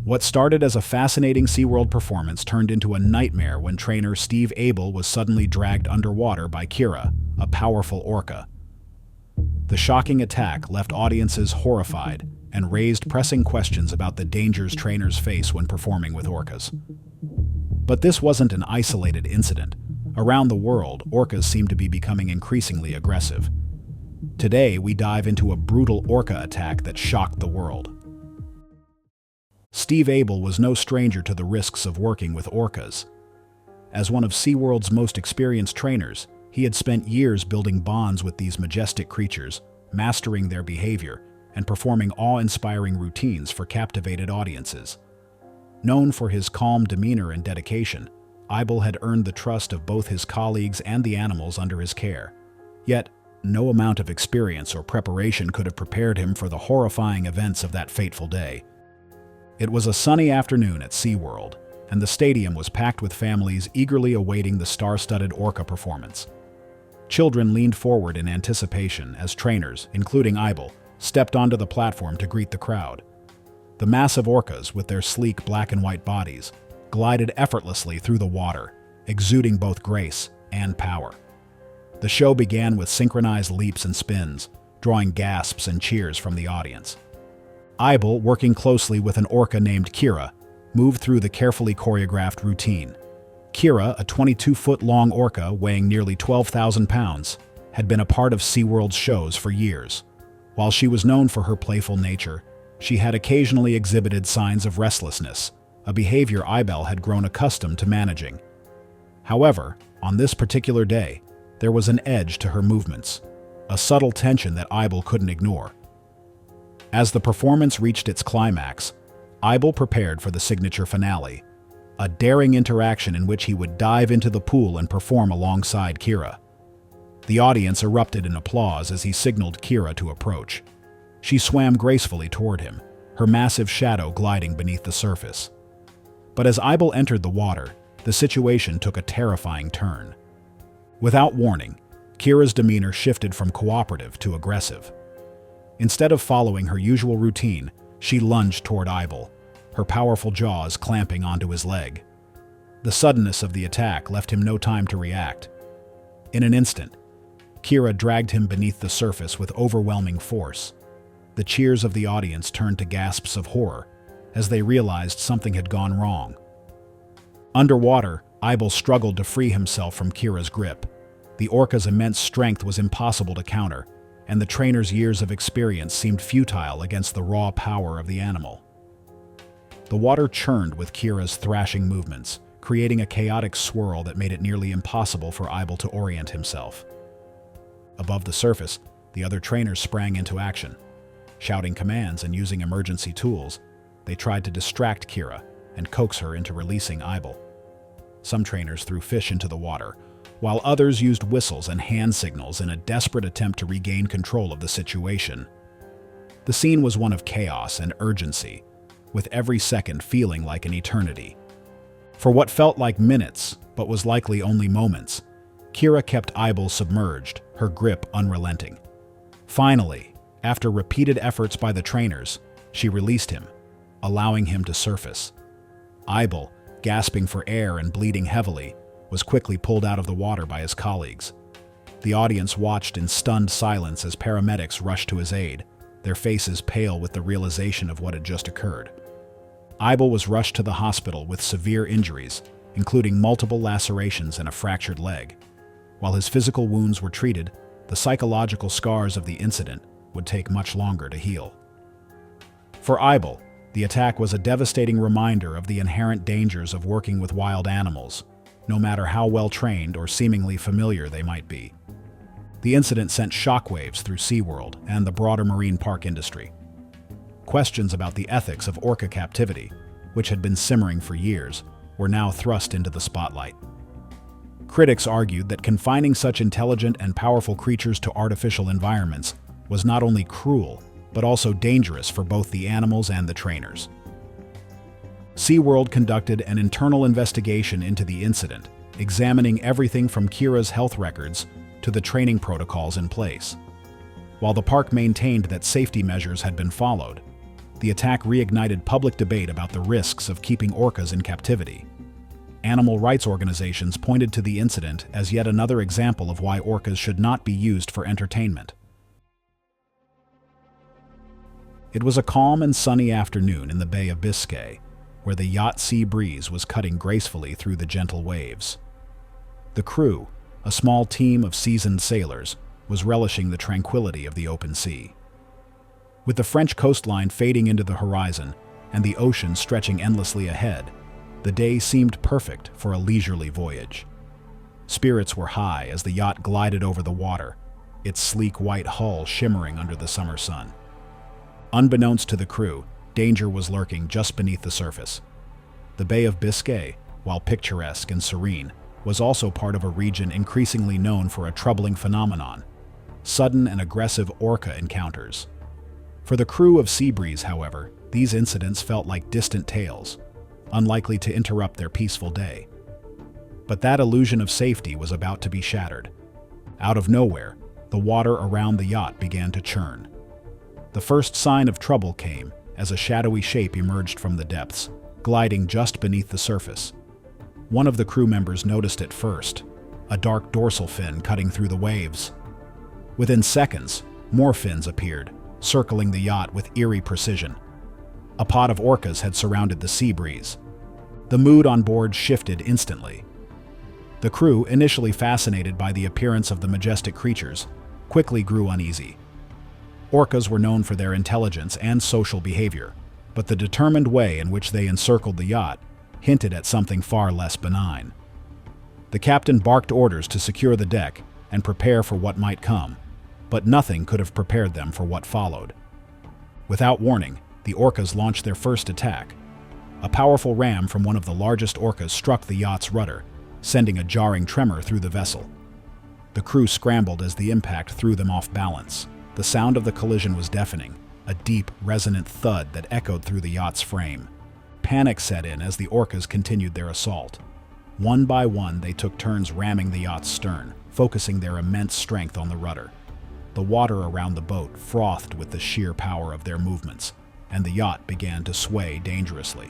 What started as a fascinating SeaWorld performance turned into a nightmare when trainer Steve Aibel was suddenly dragged underwater by Kyra, a powerful orca. The shocking attack left audiences horrified and raised pressing questions about the dangers trainers face when performing with orcas. But this wasn't an isolated incident. Around the world, orcas seem to be becoming increasingly aggressive. Today, we dive into a brutal orca attack that shocked the world. Steve Aibel was no stranger to the risks of working with orcas. As one of SeaWorld's most experienced trainers, he had spent years building bonds with these majestic creatures, mastering their behavior, and performing awe-inspiring routines for captivated audiences. Known for his calm demeanor and dedication, Aibel had earned the trust of both his colleagues and the animals under his care. Yet, no amount of experience or preparation could have prepared him for the horrifying events of that fateful day. It was a sunny afternoon at SeaWorld, and the stadium was packed with families eagerly awaiting the star-studded orca performance. Children leaned forward in anticipation as trainers, including Aibel, stepped onto the platform to greet the crowd. The massive orcas, with their sleek black and white bodies, glided effortlessly through the water, exuding both grace and power. The show began with synchronized leaps and spins, drawing gasps and cheers from the audience. Aibel, working closely with an orca named Kyra, moved through the carefully choreographed routine. Kyra, a 22-foot-long orca weighing nearly 12,000 pounds, had been a part of SeaWorld's shows for years. While she was known for her playful nature, she had occasionally exhibited signs of restlessness, a behavior Aibel had grown accustomed to managing. However, on this particular day, there was an edge to her movements, a subtle tension that Aibel couldn't ignore. As the performance reached its climax, Aibel prepared for the signature finale, a daring interaction in which he would dive into the pool and perform alongside Kyra. The audience erupted in applause as he signaled Kyra to approach. She swam gracefully toward him, her massive shadow gliding beneath the surface. But as Aibel entered the water, the situation took a terrifying turn. Without warning, Kyra's demeanor shifted from cooperative to aggressive. Instead of following her usual routine, she lunged toward Aibel, her powerful jaws clamping onto his leg. The suddenness of the attack left him no time to react. In an instant, Kyra dragged him beneath the surface with overwhelming force. The cheers of the audience turned to gasps of horror as they realized something had gone wrong. Underwater, Aibel struggled to free himself from Kyra's grip. The orca's immense strength was impossible to counter, and the trainer's years of experience seemed futile against the raw power of the animal. The water churned with Kyra's thrashing movements, creating a chaotic swirl that made it nearly impossible for Aibel to orient himself. Above the surface, the other trainers sprang into action. Shouting commands and using emergency tools, they tried to distract Kyra and coax her into releasing Aibel. Some trainers threw fish into the water, while others used whistles and hand signals in a desperate attempt to regain control of the situation. The scene was one of chaos and urgency, with every second feeling like an eternity. For what felt like minutes, but was likely only moments, Kyra kept Aibel submerged, her grip unrelenting. Finally, after repeated efforts by the trainers, she released him, allowing him to surface. Aibel, gasping for air and bleeding heavily, was quickly pulled out of the water by his colleagues. The audience watched in stunned silence as paramedics rushed to his aid, their faces pale with the realization of what had just occurred. Aibel was rushed to the hospital with severe injuries, including multiple lacerations and a fractured leg. While his physical wounds were treated, the psychological scars of the incident would take much longer to heal. For Aibel, the attack was a devastating reminder of the inherent dangers of working with wild animals, no matter how well-trained or seemingly familiar they might be. The incident sent shockwaves through SeaWorld and the broader marine park industry. Questions about the ethics of orca captivity, which had been simmering for years, were now thrust into the spotlight. Critics argued that confining such intelligent and powerful creatures to artificial environments was not only cruel, but also dangerous for both the animals and the trainers. SeaWorld conducted an internal investigation into the incident, examining everything from Kyra's health records to the training protocols in place. While the park maintained that safety measures had been followed, The attack reignited public debate about the risks of keeping orcas in captivity. Animal rights organizations pointed to the incident as yet another example of why orcas should not be used for entertainment. It was a calm and sunny afternoon in the Bay of Biscay, where the yacht sea breeze was cutting gracefully through the gentle waves. The crew, a small team of seasoned sailors, was relishing the tranquility of the open sea. With the French coastline fading into the horizon and the ocean stretching endlessly ahead, the day seemed perfect for a leisurely voyage. Spirits were high as the yacht glided over the water, its sleek white hull shimmering under the summer sun. Unbeknownst to the crew, danger was lurking just beneath the surface. The Bay of Biscay, while picturesque and serene, was also part of a region increasingly known for a troubling phenomenon: sudden and aggressive orca encounters. For the crew of Seabreeze, however, these incidents felt like distant tales, unlikely to interrupt their peaceful day. But that illusion of safety was about to be shattered. Out of nowhere, the water around the yacht began to churn. The first sign of trouble came as a shadowy shape emerged from the depths, gliding just beneath the surface. One of the crew members noticed it first, a dark dorsal fin cutting through the waves. Within seconds, more fins appeared, circling the yacht with eerie precision. A pod of orcas had surrounded the sea breeze. The mood on board shifted instantly. The crew, initially fascinated by the appearance of the majestic creatures, quickly grew uneasy. Orcas were known for their intelligence and social behavior, but the determined way in which they encircled the yacht hinted at something far less benign. The captain barked orders to secure the deck and prepare for what might come, but nothing could have prepared them for what followed. Without warning, the orcas launched their first attack. A powerful ram from one of the largest orcas struck the yacht's rudder, sending a jarring tremor through the vessel. The crew scrambled as the impact threw them off balance. The sound of the collision was deafening, a deep, resonant thud that echoed through the yacht's frame. Panic set in as the orcas continued their assault. One by one, they took turns ramming the yacht's stern, focusing their immense strength on the rudder. The water around the boat frothed with the sheer power of their movements, and the yacht began to sway dangerously.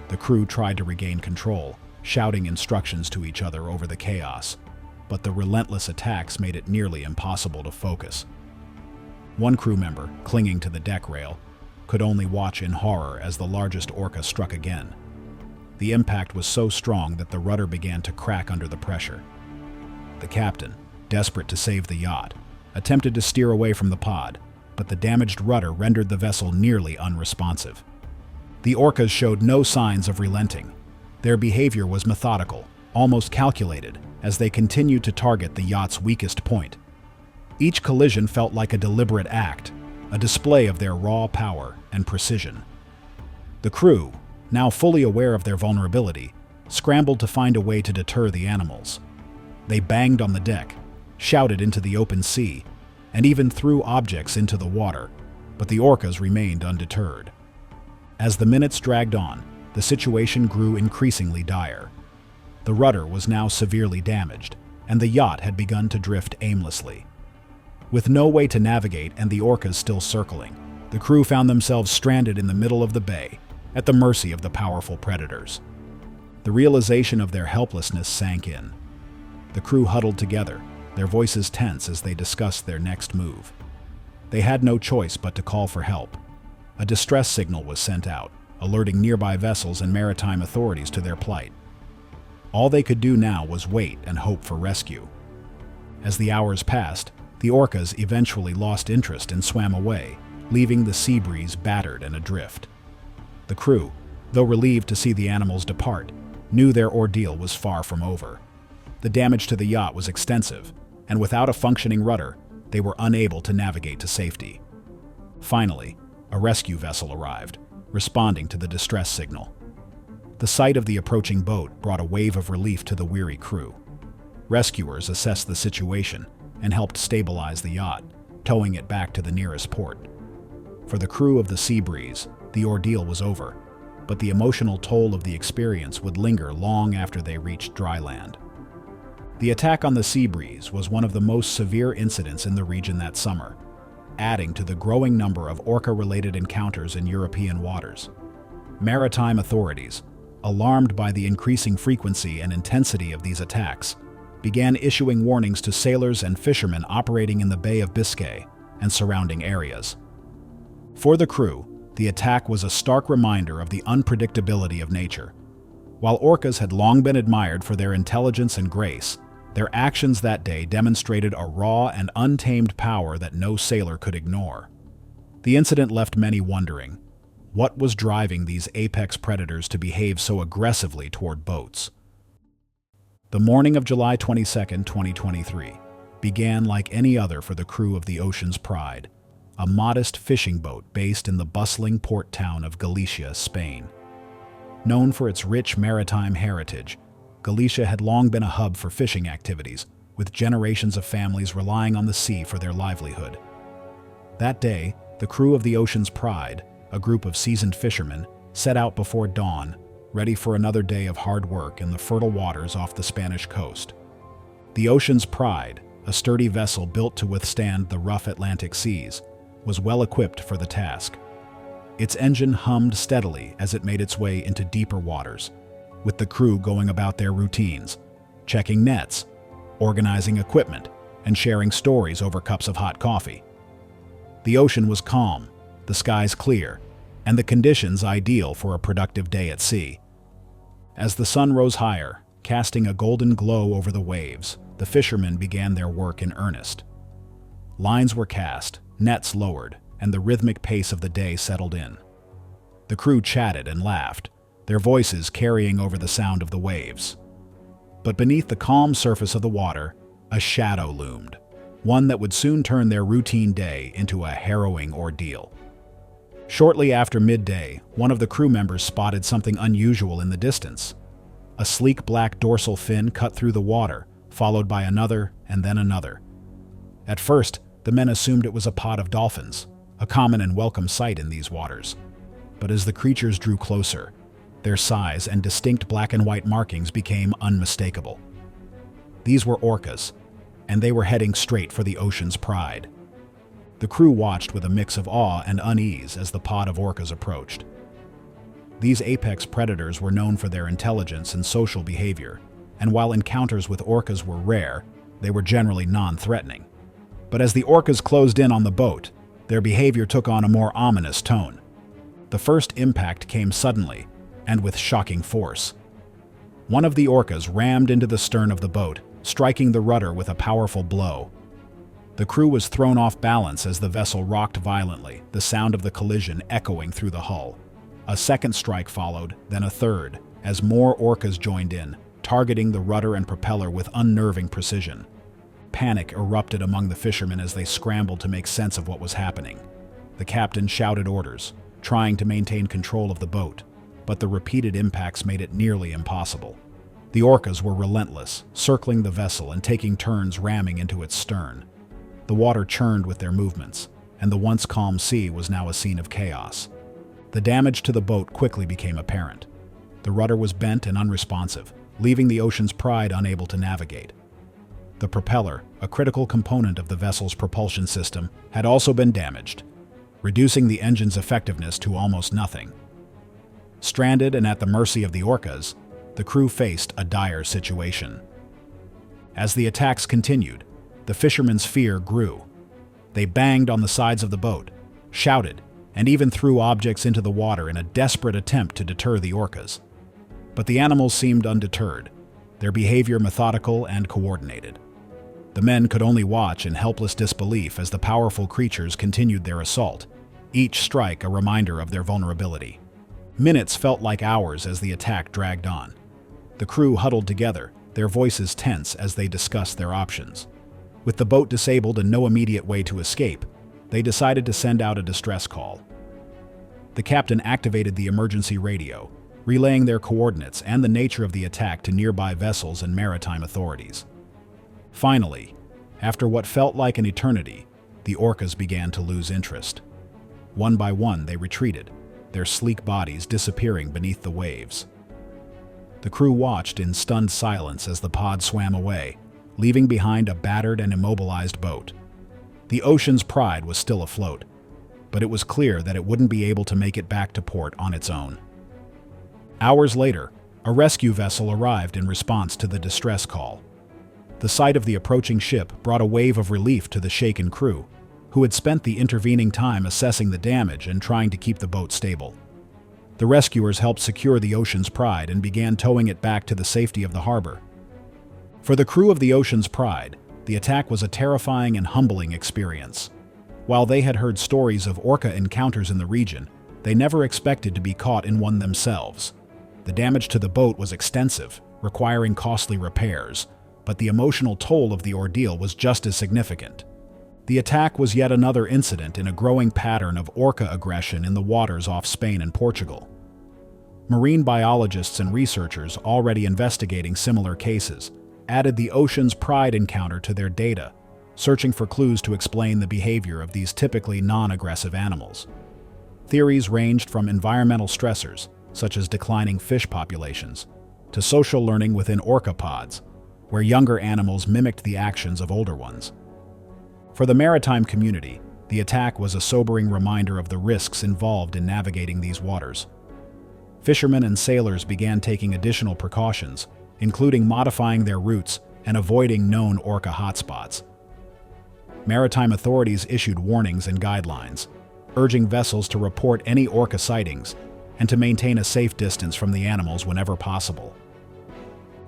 The crew tried to regain control, shouting instructions to each other over the chaos, but the relentless attacks made it nearly impossible to focus. One crew member, clinging to the deck rail, could only watch in horror as the largest orca struck again. The impact was so strong that the rudder began to crack under the pressure. The captain, desperate to save the yacht, attempted to steer away from the pod, but the damaged rudder rendered the vessel nearly unresponsive. The orcas showed no signs of relenting. Their behavior was methodical, almost calculated, as they continued to target the yacht's weakest point. Each collision felt like a deliberate act, a display of their raw power and precision. The crew, now fully aware of their vulnerability, scrambled to find a way to deter the animals. They banged on the deck, shouted into the open sea, and even threw objects into the water, but the orcas remained undeterred. As the minutes dragged on, the situation grew increasingly dire. The rudder was now severely damaged, and the yacht had begun to drift aimlessly. With no way to navigate and the orcas still circling, the crew found themselves stranded in the middle of the bay, at the mercy of the powerful predators. The realization of their helplessness sank in. The crew huddled together, their voices tense as they discussed their next move. They had no choice but to call for help. A distress signal was sent out, alerting nearby vessels and maritime authorities to their plight. All they could do now was wait and hope for rescue. As the hours passed, the orcas eventually lost interest and swam away, leaving the sea breeze battered and adrift. The crew, though relieved to see the animals depart, knew their ordeal was far from over. The damage to the yacht was extensive, and without a functioning rudder, they were unable to navigate to safety. Finally, a rescue vessel arrived, responding to the distress signal. The sight of the approaching boat brought a wave of relief to the weary crew. Rescuers assessed the situation and helped stabilize the yacht, towing it back to the nearest port. For the crew of the Sea Breeze, the ordeal was over, but the emotional toll of the experience would linger long after they reached dry land. The attack on the Sea Breeze was one of the most severe incidents in the region that summer. adding to the growing number of orca-related encounters in European waters. Maritime authorities, alarmed by the increasing frequency and intensity of these attacks, began issuing warnings to sailors and fishermen operating in the Bay of Biscay and surrounding areas. For the crew, the attack was a stark reminder of the unpredictability of nature. While orcas had long been admired for their intelligence and grace, their actions that day demonstrated a raw and untamed power that no sailor could ignore. The incident left many wondering, what was driving these apex predators to behave so aggressively toward boats? The morning of July 22, 2023, began like any other for the crew of the Ocean's Pride, a modest fishing boat based in the bustling port town of Galicia, Spain. Known for its rich maritime heritage, Galicia had long been a hub for fishing activities, with generations of families relying on the sea for their livelihood. That day, the crew of the Ocean's Pride, a group of seasoned fishermen, set out before dawn, ready for another day of hard work in the fertile waters off the Spanish coast. The Ocean's Pride, a sturdy vessel built to withstand the rough Atlantic seas, was well equipped for the task. Its engine hummed steadily as it made its way into deeper waters, with the crew going about their routines, checking nets, organizing equipment, and sharing stories over cups of hot coffee. The ocean was calm, the skies clear, and the conditions ideal for a productive day at sea. As the sun rose higher, casting a golden glow over the waves, the fishermen began their work in earnest. Lines were cast, nets lowered, and the rhythmic pace of the day settled in. The crew chatted and laughed, their voices carrying over the sound of the waves. But beneath the calm surface of the water, a shadow loomed, one that would soon turn their routine day into a harrowing ordeal. Shortly after midday, one of the crew members spotted something unusual in the distance. A sleek black dorsal fin cut through the water, followed by another and then another. At first, the men assumed it was a pod of dolphins, a common and welcome sight in these waters. But as the creatures drew closer, their size and distinct black and white markings became unmistakable. These were orcas, and they were heading straight for the Ocean's Pride. The crew watched with a mix of awe and unease as the pod of orcas approached. These apex predators were known for their intelligence and social behavior, and while encounters with orcas were rare, they were generally non-threatening. But as the orcas closed in on the boat, their behavior took on a more ominous tone. The first impact came suddenly, and with shocking force. One of the orcas rammed into the stern of the boat, striking the rudder with a powerful blow. The crew was thrown off balance as the vessel rocked violently, the sound of the collision echoing through the hull. A second strike followed, then a third, as more orcas joined in, targeting the rudder and propeller with unnerving precision. Panic erupted among the fishermen as they scrambled to make sense of what was happening. The captain shouted orders, trying to maintain control of the boat, but the repeated impacts made it nearly impossible. The orcas were relentless, circling the vessel and taking turns ramming into its stern. The water churned with their movements, and the once calm sea was now a scene of chaos. The damage to the boat quickly became apparent. The rudder was bent and unresponsive, leaving the Ocean's Pride unable to navigate. The propeller, a critical component of the vessel's propulsion system, had also been damaged, reducing the engine's effectiveness to almost nothing. Stranded and at the mercy of the orcas, the crew faced a dire situation. As the attacks continued, the fishermen's fear grew. They banged on the sides of the boat, shouted, and even threw objects into the water in a desperate attempt to deter the orcas. But the animals seemed undeterred, their behavior methodical and coordinated. The men could only watch in helpless disbelief as the powerful creatures continued their assault, each strike a reminder of their vulnerability. Minutes felt like hours as the attack dragged on. The crew huddled together, their voices tense as they discussed their options. With the boat disabled and no immediate way to escape, they decided to send out a distress call. The captain activated the emergency radio, relaying their coordinates and the nature of the attack to nearby vessels and maritime authorities. Finally, after what felt like an eternity, the orcas began to lose interest. One by one, they retreated, their sleek bodies disappearing beneath the waves. The crew watched in stunned silence as the pod swam away, leaving behind a battered and immobilized boat. The Ocean's Pride was still afloat, but it was clear that it wouldn't be able to make it back to port on its own. Hours later, a rescue vessel arrived in response to the distress call. The sight of the approaching ship brought a wave of relief to the shaken crew, who had spent the intervening time assessing the damage and trying to keep the boat stable. The rescuers helped secure the Ocean's Pride and began towing it back to the safety of the harbor. For the crew of the Ocean's Pride, the attack was a terrifying and humbling experience. While they had heard stories of orca encounters in the region, they never expected to be caught in one themselves. The damage to the boat was extensive, requiring costly repairs, but the emotional toll of the ordeal was just as significant. The attack was yet another incident in a growing pattern of orca aggression in the waters off Spain and Portugal. Marine biologists and researchers already investigating similar cases added the Ocean's Pride encounter to their data, searching for clues to explain the behavior of these typically non-aggressive animals. Theories ranged from environmental stressors, such as declining fish populations, to social learning within orca pods, where younger animals mimicked the actions of older ones. For the maritime community, the attack was a sobering reminder of the risks involved in navigating these waters. Fishermen and sailors began taking additional precautions, including modifying their routes and avoiding known orca hotspots. Maritime authorities issued warnings and guidelines, urging vessels to report any orca sightings and to maintain a safe distance from the animals whenever possible.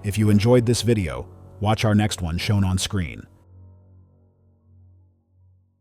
If you enjoyed this video, watch our next one shown on screen.